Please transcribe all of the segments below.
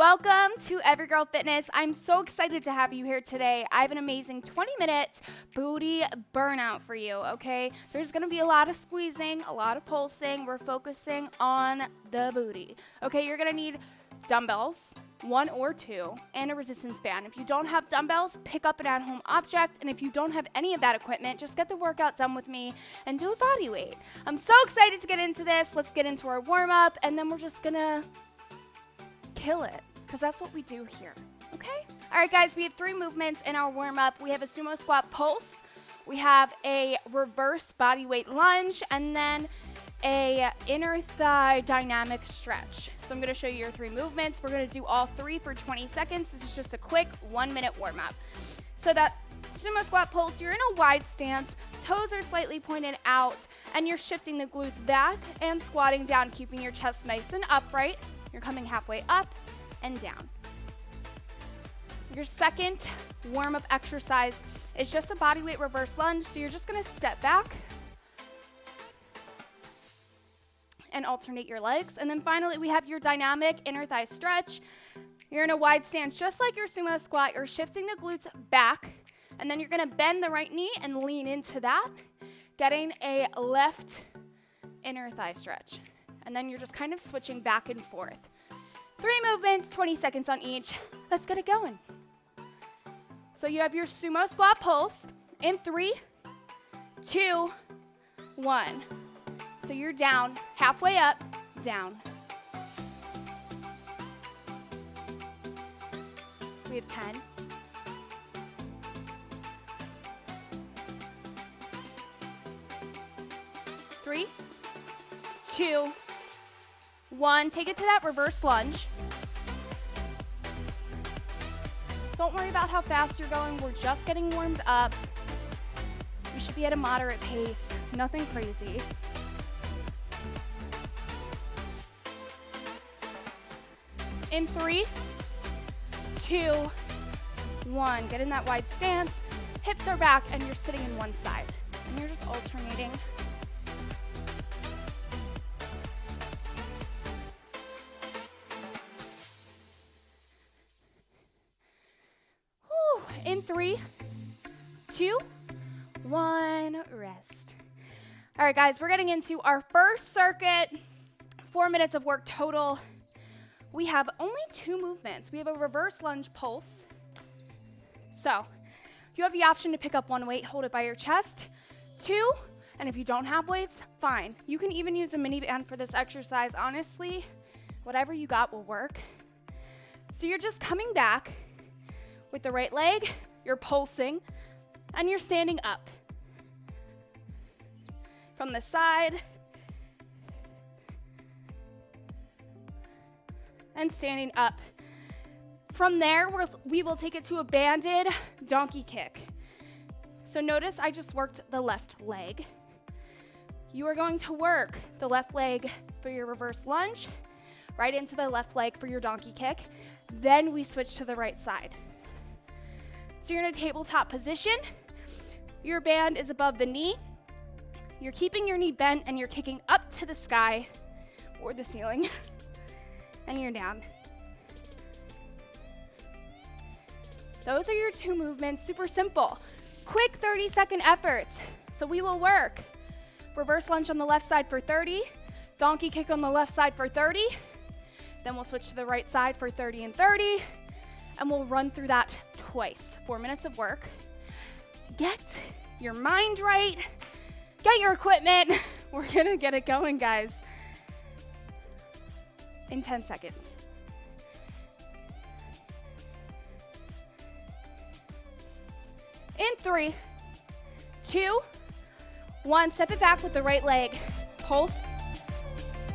Welcome to Every Girl Fitness. I'm so excited to have you here today. I have an amazing 20-minute booty burnout for you, okay? There's gonna be a lot of squeezing, a lot of pulsing. We're focusing on the booty. Okay, you're gonna need dumbbells, 1 or 2, and a resistance band. If you don't have dumbbells, pick up an at-home object, and if you don't have any of that equipment, just get the workout done with me and do a body weight. I'm so excited to get into this. Let's get into our warm-up, and then we're just gonna kill it, because that's what we do here, okay? All right, guys, we have 3 movements in our warm-up. We have a sumo squat pulse, we have a reverse body weight lunge, and then a inner thigh dynamic stretch. So I'm gonna show you your 3 movements. We're gonna do all 3 for 20 seconds. This is just a quick 1-minute warm-up. So that sumo squat pulse, you're in a wide stance, toes are slightly pointed out, and you're shifting the glutes back and squatting down, keeping your chest nice and upright. You're coming halfway up and down. Your second warm-up exercise is just a bodyweight reverse lunge. So you're just gonna step back and alternate your legs. And then finally, we have your dynamic inner thigh stretch. You're in a wide stance, just like your sumo squat. You're shifting the glutes back, and then you're gonna bend the right knee and lean into that, getting a left inner thigh stretch. And then you're just kind of switching back and forth. 3 movements, 20 seconds on each. Let's get it going. So you have your sumo squat pulse in 3, 2, 1. So you're down, halfway up, down. We have 10. 3, 2, 1. Take it to that reverse lunge. Don't worry about how fast you're going. We're just getting warmed up. We should be at a moderate pace, nothing crazy. In 3, 2, 1. Get in that wide stance. Hips are back, and you're sitting in one side. And you're just alternating. In 3, 2, 1, rest. All right, guys, we're getting into our first circuit. 4 minutes of work total. We have only 2 movements. We have a reverse lunge pulse. So you have the option to pick up 1 weight, hold it by your chest. 2, and if you don't have weights, fine. You can even use a mini band for this exercise. Honestly, whatever you got will work. So you're just coming back with the right leg, you're pulsing, and you're standing up. From the side, and standing up. From there, we will take it to a banded donkey kick. So notice I just worked the left leg. You are going to work the left leg for your reverse lunge, right into the left leg for your donkey kick. Then we switch to the right side. So you're in a tabletop position. Your band is above the knee. You're keeping your knee bent, and you're kicking up to the sky or the ceiling. And you're down. Those are your 2 movements, super simple. Quick 30-second efforts. So we will work reverse lunge on the left side for 30, donkey kick on the left side for 30, then we'll switch to the right side for 30 and 30, and we'll run through that twice. 4 minutes of work. Get your mind right, get your equipment. We're gonna get it going, guys, in 10 seconds. In 3, 2, 1, step it back with the right leg, pulse,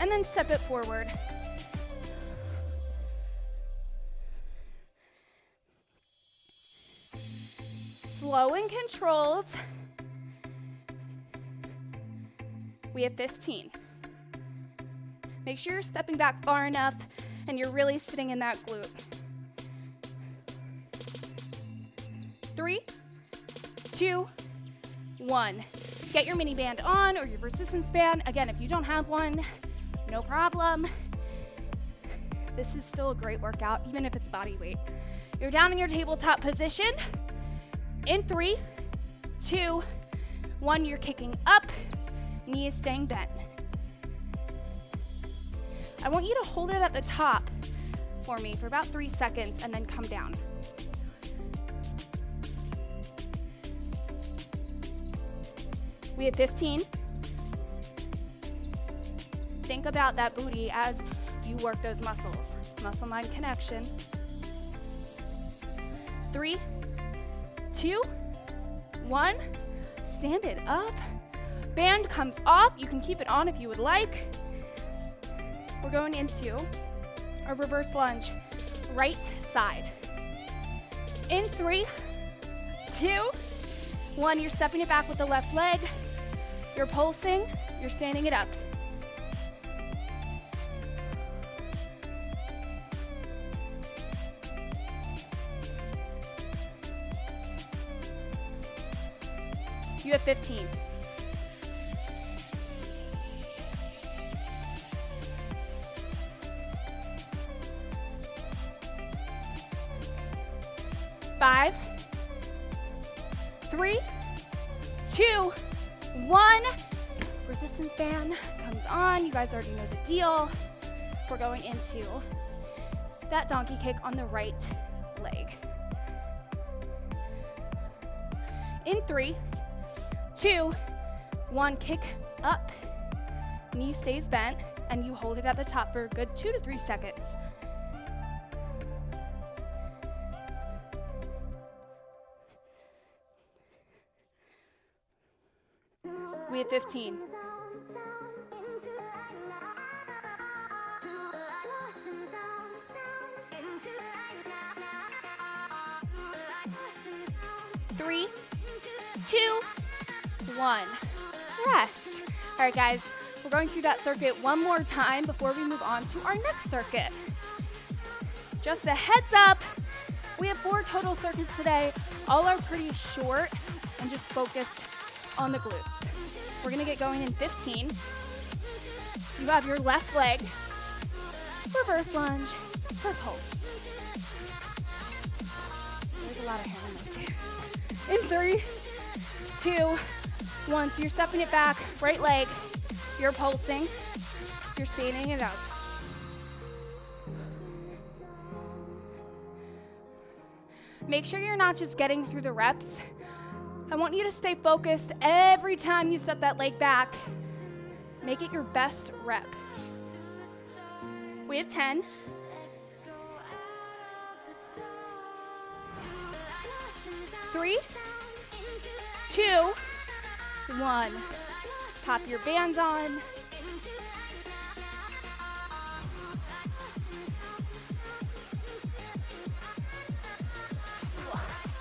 and then step it forward. Slow and controlled. We have 15. Make sure you're stepping back far enough and you're really sitting in that glute. 3, 2, 1. Get your mini band on or your resistance band. Again, if you don't have one, no problem. This is still a great workout, even if it's body weight. You're down in your tabletop position. In 3, 2, 1, you're kicking up, knee is staying bent. I want you to hold it at the top for me for about 3 seconds and then come down. We have 15. Think about that booty as you work those muscles. Muscle-mind connection. 3, 2, 1. Stand it up. Band comes off. You can keep it on if you would like. We're going into a reverse lunge, right side. In 3, 2, 1. You're stepping it back with the left leg. You're pulsing. You're standing it up. You have 15. Five, 3, 2, 1. Resistance band comes on. You guys already know the deal. We're going into that donkey kick on the right leg. In 3, 2, 1, kick up. Knee stays bent, and you hold it at the top for a good 2 to 3 seconds. We have 15. Three, 2, 1. Rest. All right, guys, we're going through that circuit one more time before we move on to our next circuit. Just a heads up, we have 4 total circuits today. All are pretty short and just focused on the glutes. We're gonna get going in 15. You have your left leg, reverse lunge for pulse. There's a lot of hair in there. In 3, 2, 1. So you're stepping it back, right leg, you're pulsing, you're standing it up. Make sure you're not just getting through the reps. I want you to stay focused every time you step that leg back. Make it your best rep. We have 10. Three, 2, 1. Pop your bands on.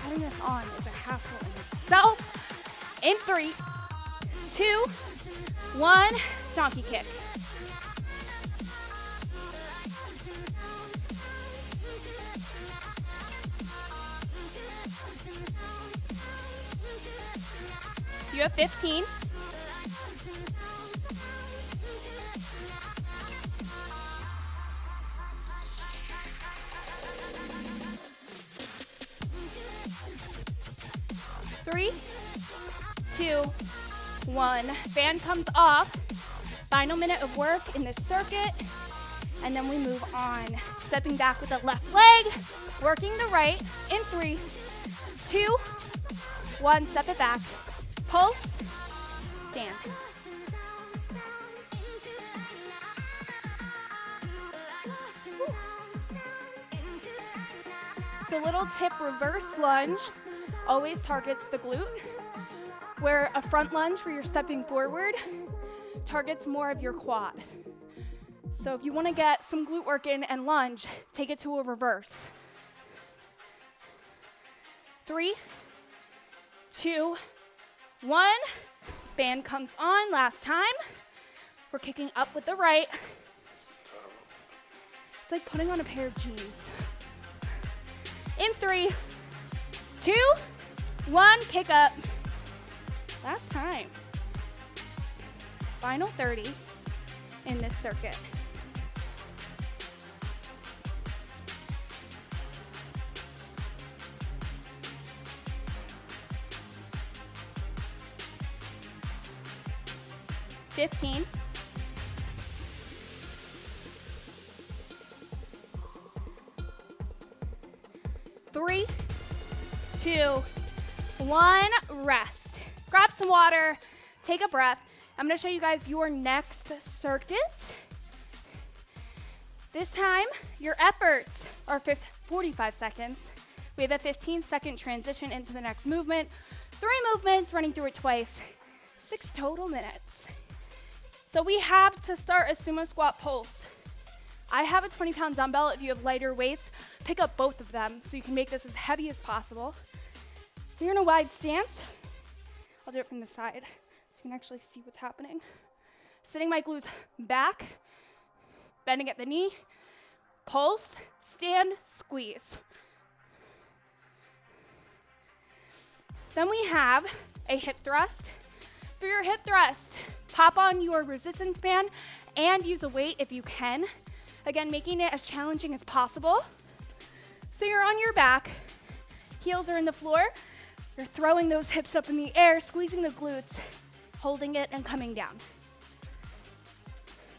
Putting this on is a hassle in itself. In 3, 2, 1, donkey kick. You have 15. Three, 2, 1. Band comes off. Final minute of work in this circuit. And then we move on. Stepping back with the left leg, working the right. In 3, 2, 1. Step it back. Pulse, stand. Woo. So little tip, reverse lunge always targets the glute, where a front lunge where you're stepping forward targets more of your quad. So if you want to get some glute work in and lunge, take it to a reverse. 3, 2, 1. Band comes on. Last time. We're kicking up with the right. It's like putting on a pair of jeans. In 3, 2, 1. Kick up. Last time. Final 30 in this circuit. 15. 3, 2, 1, rest. Grab some water, take a breath. I'm gonna show you guys your next circuit. This time, your efforts are 45 seconds. We have a 15-second transition into the next movement. 3 movements, running through it twice. 6 total minutes. So we have to start a sumo squat pulse. I have a 20-pound dumbbell. If you have lighter weights, pick up both of them so you can make this as heavy as possible. You're in a wide stance. I'll do it from the side so you can actually see what's happening. Sitting my glutes back, bending at the knee, pulse, stand, squeeze. Then we have a hip thrust. For your hip thrust, pop on your resistance band and use a weight if you can. Again, making it as challenging as possible. So you're on your back, heels are in the floor. You're throwing those hips up in the air, squeezing the glutes, holding it and coming down.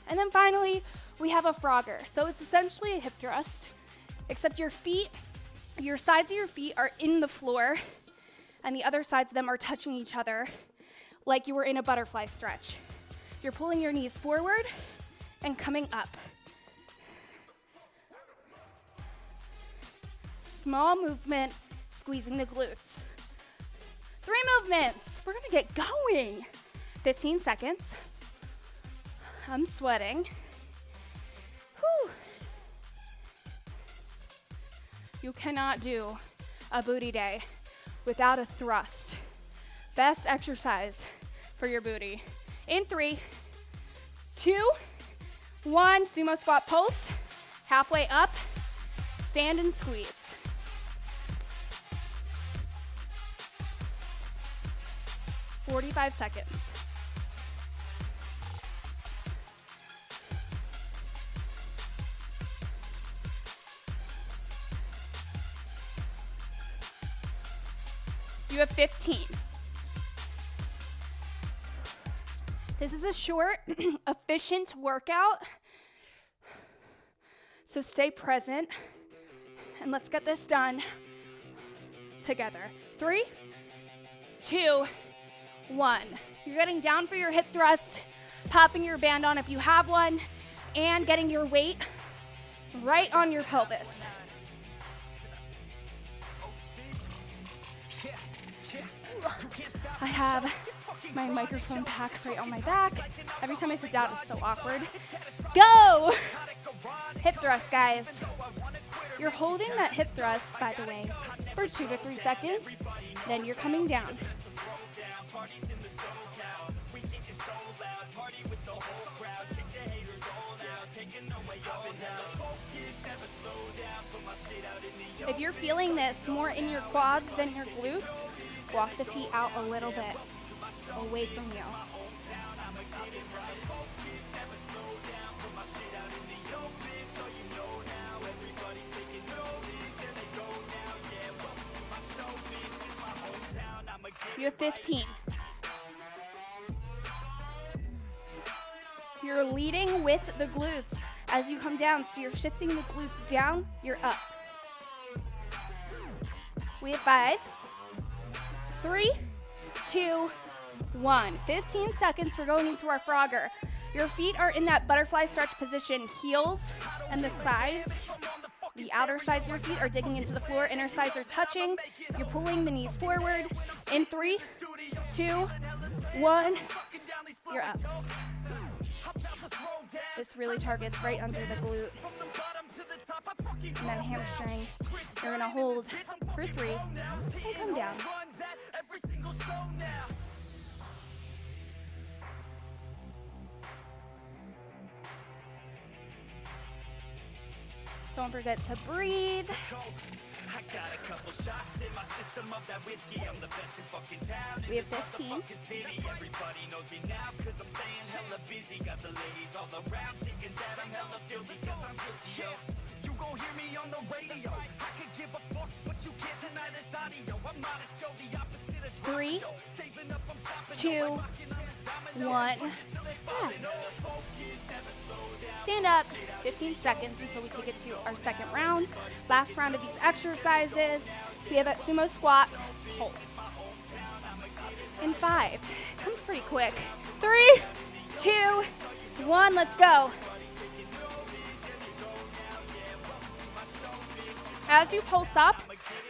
And then finally, we have a Frogger. So it's essentially a hip thrust, except your feet, your sides of your feet are in the floor and the other sides of them are touching each other like you were in a butterfly stretch. You're pulling your knees forward and coming up. Small movement, squeezing the glutes. 3 movements, we're gonna get going. 15 seconds. I'm sweating. Whew. You cannot do a booty day without a thrust. Best exercise for your booty. In 3, 2, 1, sumo squat pulse. Halfway up, stand and squeeze. "45 seconds. You have 15. This is a short, efficient workout. So stay present and let's get this done together. 3, 2, 1. You're getting down for your hip thrust, popping your band on if you have one, and getting your weight right on your pelvis. I have my microphone packed right on my back. Every time I sit down, it's so awkward. Go! Hip thrust, guys. You're holding that hip thrust, by the way, for 2 to 3 seconds. Then you're coming down. If you're feeling this more in your quads than your glutes, walk the feet out a little bit away from you. You have 15. You're leading with the glutes as you come down. So you're shifting the glutes down, you're up. We have 5, 3, 2, 1. 15 seconds for going into our Frogger. Your feet are in that butterfly stretch position. Heels and the sides, the outer sides of your feet are digging into the floor. Inner sides are touching. You're pulling the knees forward. In 3, 2, 1, you're up. This really targets right under the glute and then hamstring. You're gonna hold for 3 and come down. Don't forget to breathe. We have 15. You gon' hear me on the radio. I could give a fuck, but you can't deny this audio. I'm not as Joe, the opposite of 3, 2, 1, rest. Stand up 15 seconds until we take it to our second round. Last round of these exercises, we have that sumo squat pulse. In 5, comes pretty quick. 3, 2, 1, let's go. As you pulse up,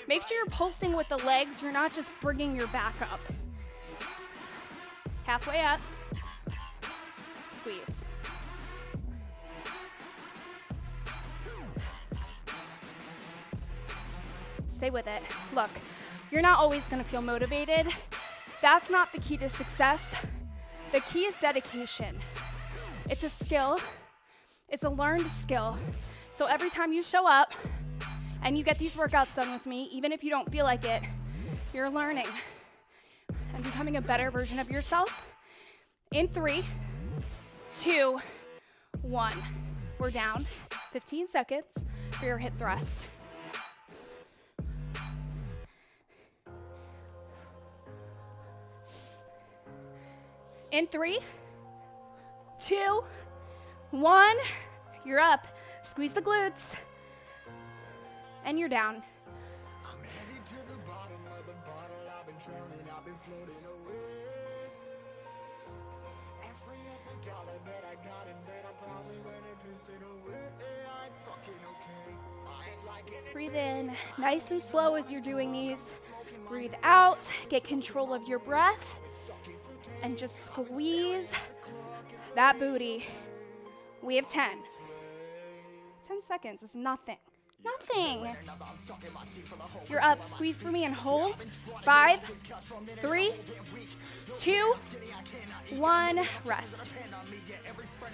make sure you're pulsing with the legs. You're not just bringing your back up. Halfway up, squeeze. Stay with it. Look, you're not always gonna feel motivated. That's not the key to success. The key is dedication. It's a skill. It's a learned skill. So every time you show up and you get these workouts done with me, even if you don't feel like it, you're learning and becoming a better version of yourself. In 3, 2, 1. We're down 15 seconds for your hip thrust. In 3, 2, 1, you're up. Squeeze the glutes, and you're down. I'm headed to the bottom of the bottle. I've been drowning, I've been floating away. Every other dollar that I got in bed, I probably went and pissed it away. I ain't fucking okay. I ain't liking it. Breathe in, nice and slow as you're doing these. Breathe out, get control of your breath. And just squeeze that booty. We have 10. 10 seconds is nothing. Nothing. You're up. Squeeze for me and hold. 5, 3, 2, 1. Rest.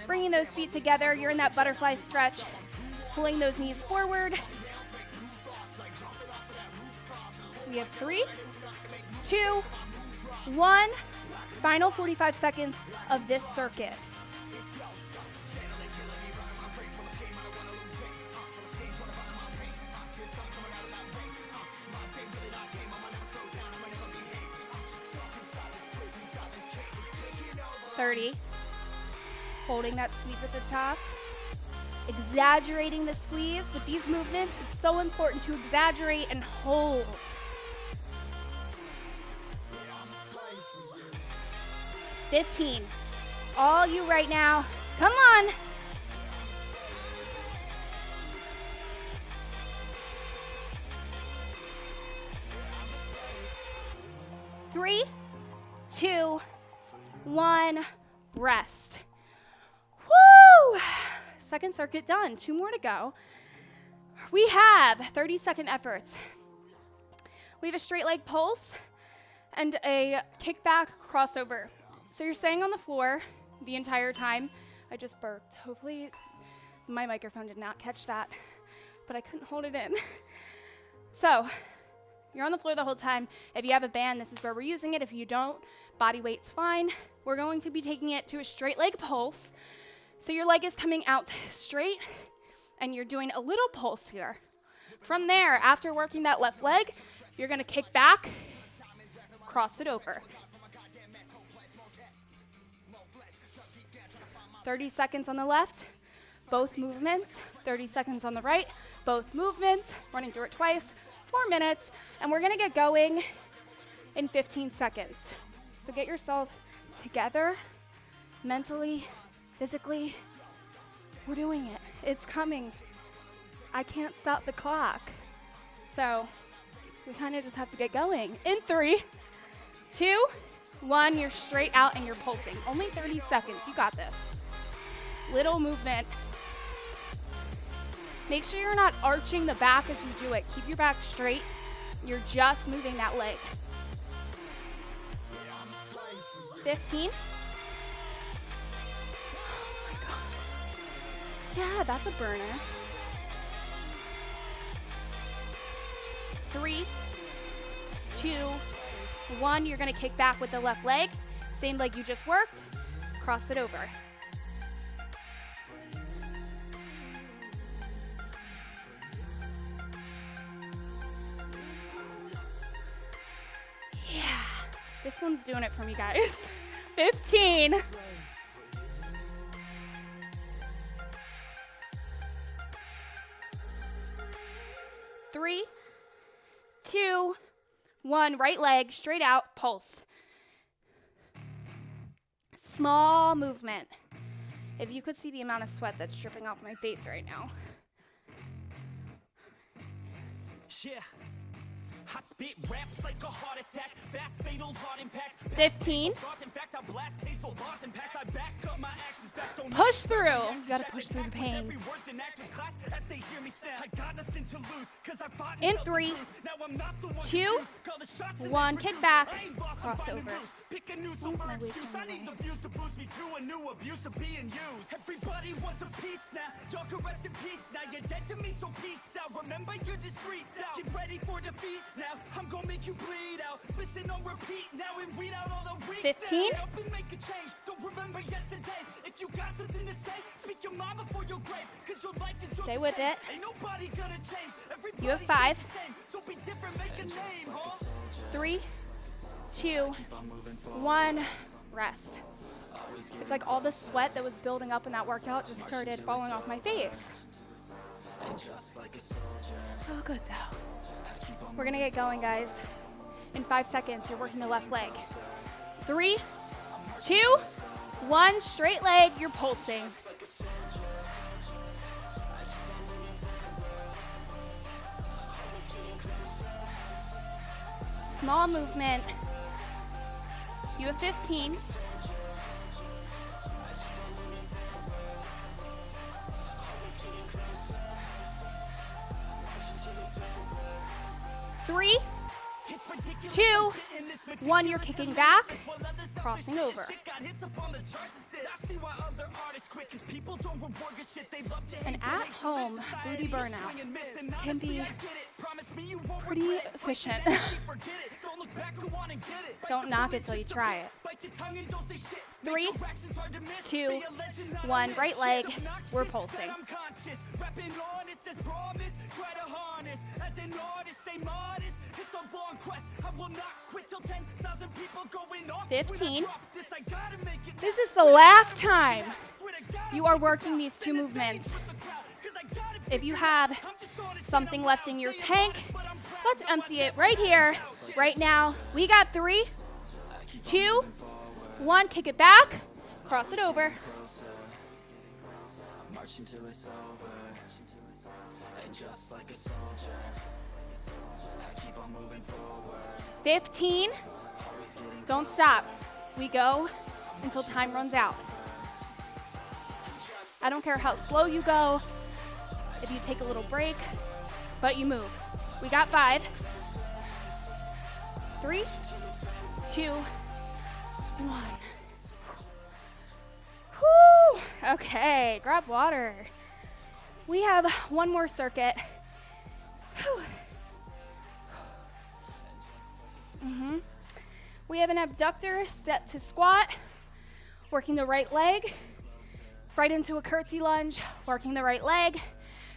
Bringing those feet together. You're in that butterfly stretch. Pulling those knees forward. We have 3, 2, 1. Final 45 seconds of this circuit. Holding that squeeze at the top. Exaggerating the squeeze. With these movements, it's so important to exaggerate and hold. 15. All you right now. Come on. 3, 2, 1. Rest. Woo! Second circuit done. 2 more to go. We have 30-second efforts. We have a straight leg pulse and a kickback crossover. So you're staying on the floor the entire time. I just burped. Hopefully my microphone did not catch that, but I couldn't hold it in. So you're on the floor the whole time. If you have a band, this is where we're using it. If you don't, body weight's fine. We're going to be taking it to a straight leg pulse. So your leg is coming out straight, and you're doing a little pulse here. From there, after working that left leg, you're gonna kick back, cross it over. 30 seconds on the left, both movements. 30 seconds on the right, both movements. Running through it twice, 4 minutes, and we're gonna get going in 15 seconds. So get yourself together, mentally, physically. We're doing it. It's coming. I can't stop the clock. So we kind of just have to get going. In 3, 2, 1, you're straight out and you're pulsing. Only 30 seconds. You got this. Little movement. Make sure you're not arching the back as you do it. Keep your back straight. You're just moving that leg. 15. Oh my God. Yeah, that's a burner. 3, 2, 1. You're gonna kick back with the left leg. Same leg you just worked. Cross it over. Yeah, this one's doing it for me, guys. 15. 3, 2, 1. Right leg straight out, pulse. Small movement. If you could see the amount of sweat that's dripping off my face right now. Yeah. I spit raps like a heart attack, fast fatal heart impact. 15. In fact, I blast tasteful bars and pass. I back up my actions, back don't Push through. You gotta push through the pain. every word then act with class as they hear me snap. I got nothing to lose, cause I fought In felt the 3, bruise. Now I'm not the one 2, to lose. Call the shots and 1. they Kick produce. back. I ain't lost, I'm Cross finding over. boost. Pick a new Oh, silver my weight's excuse. on I the need way. the views to boost me to a new abuse of being used. Everybody wants a piece now. Y'all can rest in peace now. You're dead to me, so peace out. Remember, you're discreet now. Get ready for defeat now. I'm gonna make you bleed out. Listen on repeat now and read out all the weak 15. now. Help me make a change. Don't remember yesterday. If you got something to say, speak your mind before your grave. Cause your life is yours Stay to with save. it. Ain't nobody gonna change. Everybody You have 5. stays the same. So be different, make a name, huh? 3, 2, 1. Rest. It's like all the sweat that was building up in that workout just started falling off my face. So good though. We're gonna get going, guys. In 5 seconds, you're working the left leg. 3, 2, 1. Straight leg, you're pulsing. Small movement. You have 15. 3, 2, 1. You're kicking back, crossing over. An at-home booty burnout can be pretty efficient. Don't knock it till you try it. 3, 2, 1. Right leg, we're pulsing. 15. This is the last time you are working these two movements. If you have something left in your tank, let's empty it right here, right now. We got 3, 2, 1. Kick it back, cross it over. 15. Don't stop. We go until time runs out. I don't care how slow you go, if you take a little break, but you move. We got 5. 3, 2, 1. Whew. Okay, grab water. We have one more circuit. Whew. We have an abductor step to squat, working the right leg, right into a curtsy lunge, working the right leg.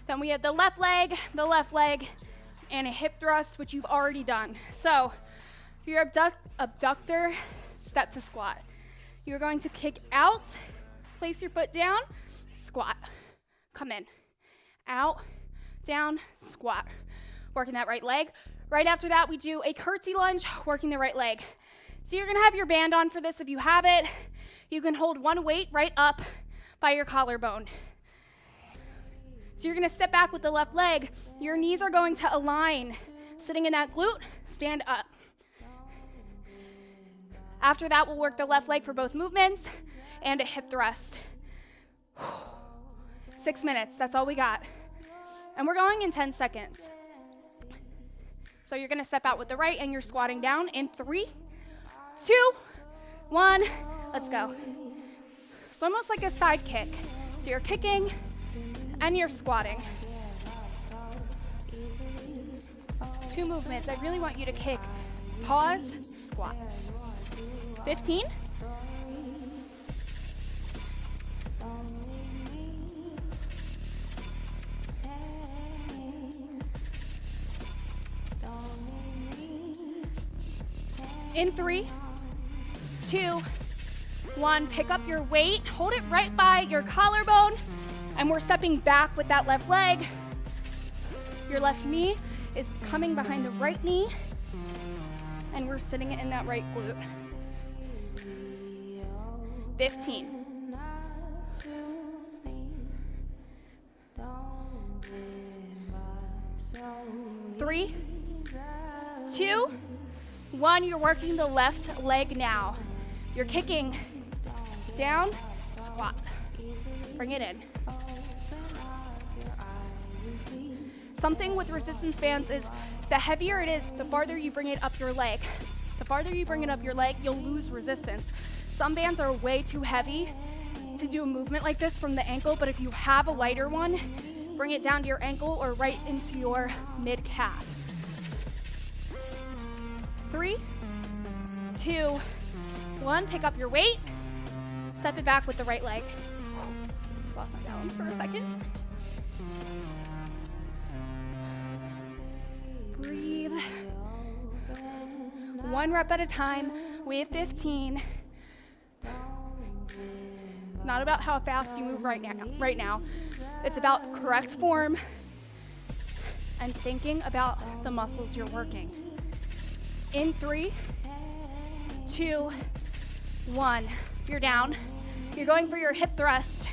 Then we have the left leg, and a hip thrust, which you've already done. So your abductor step to squat. You're going to kick out, place your foot down, squat. Come in, out, down, squat. Working that right leg. Right after that, we do a curtsy lunge, working the right leg. So you're gonna have your band on for this. If you have it, you can hold one weight right up by your collarbone. So you're gonna step back with the left leg. Your knees are going to align. Sitting in that glute, stand up. After that, we'll work the left leg for both movements and a hip thrust. 6 minutes, that's all we got. And we're going in 10 seconds. So you're gonna step out with the right and you're squatting down in 3, 2, 1, let's go. It's almost like a side kick. So you're kicking and you're squatting. 2 movements. I really want you to kick, pause, squat. 15. In 3, 2, 1, pick up your weight, hold it right by your collarbone, and we're stepping back with that left leg. Your left knee is coming behind the right knee, and we're sitting it in that right glute. 15. 3, 2, 1, you're working the left leg now. You're kicking down, squat. Bring it in. Something with resistance bands is the heavier it is, the farther you bring it up your leg. The farther you bring it up your leg, you'll lose resistance. Some bands are way too heavy to do a movement like this from the ankle, but if you have a lighter one, bring it down to your ankle or right into your mid-calf. 3, 2, 1, pick up your weight, step it back with the right leg. Lost my balance for a second. Breathe. 1 rep at a time. We have 15. Not about how fast you move right now. It's about correct form and thinking about the muscles you're working. In 3, 2, 1. You're down. You're going for your hip thrust.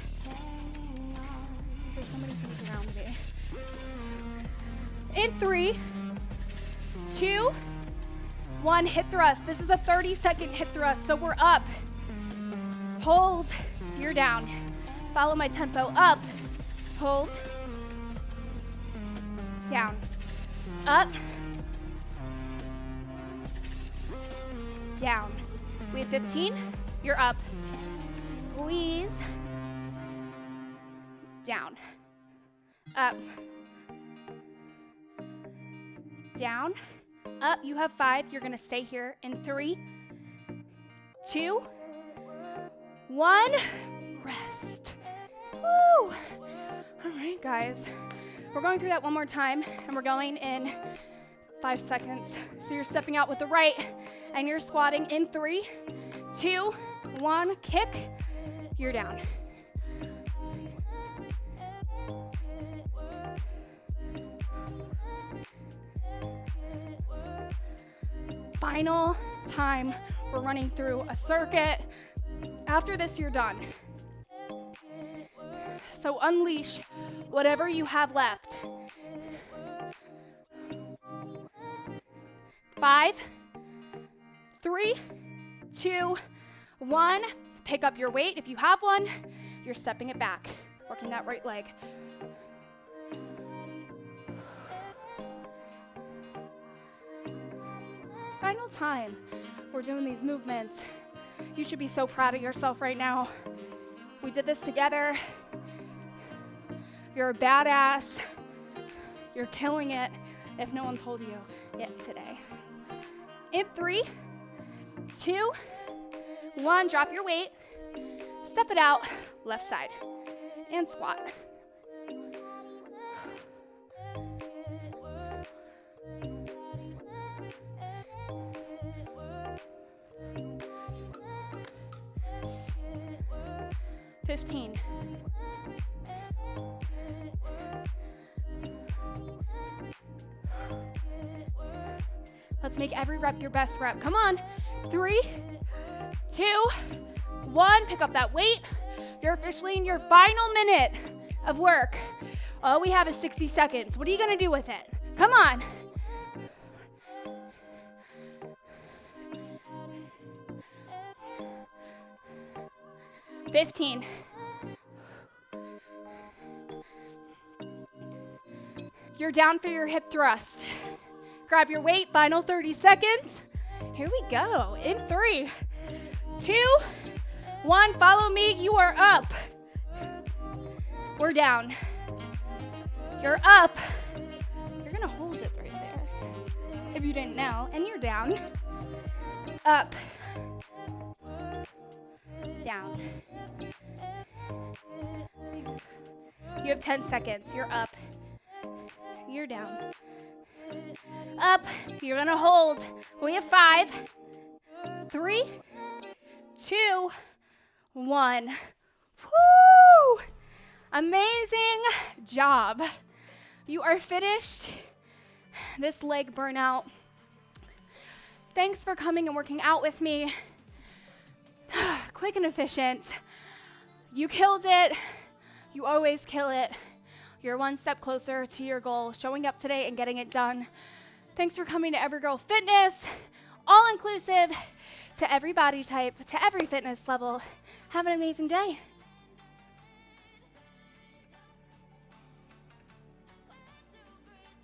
There's so many things around me. In 3, 2, 1, hip thrust. This is a 30-second hip thrust, so we're up. Hold, you're down. Follow my tempo. Up, hold, down, up, down. We have 15, you're up. Squeeze, down, up, down, up. You have 5, you're gonna stay here in 3, 2, 1, rest. Woo! All right, guys. We're going through that one more time, and we're going in 5 seconds. So you're stepping out with the right, and you're squatting in 3, 2, 1, kick, you're down. Final time, we're running through a circuit. After this, you're done. So unleash whatever you have left. 5, 3, 2, 1. Pick up your weight. If you have one, you're stepping it back, working that right leg. Final time. We're doing these movements. You should be so proud of yourself right now. We did this together. You're a badass. You're killing it, if no one told you yet today. In 3, 2, 1, drop your weight. Step it out, left side, and squat. $15. Let's make every rep your best rep. Come on. 3, 2, 1. Pick up that weight. You're officially in your final minute of work. All we have is 60 seconds. What are you going to do with it? Come on. $15. You're down for your hip thrust. Grab your weight, final 30 seconds. Here we go. In 3, 2, 1. Follow me. You are up. We're down. You're up. You're going to hold it right there, if you didn't know. And you're down. Up. Down. You have 10 seconds. You're up. You're down. Up. You're going to hold. We have 5, 3, 2, 1. Woo! Amazing job. You are finished this leg burnout. Thanks for coming and working out with me. Quick and efficient. You killed it. You always kill it. You're one step closer to your goal, showing up today and getting it done. Thanks for coming to Every Girl Fitness, all inclusive, to every body type, to every fitness level. Have an amazing day.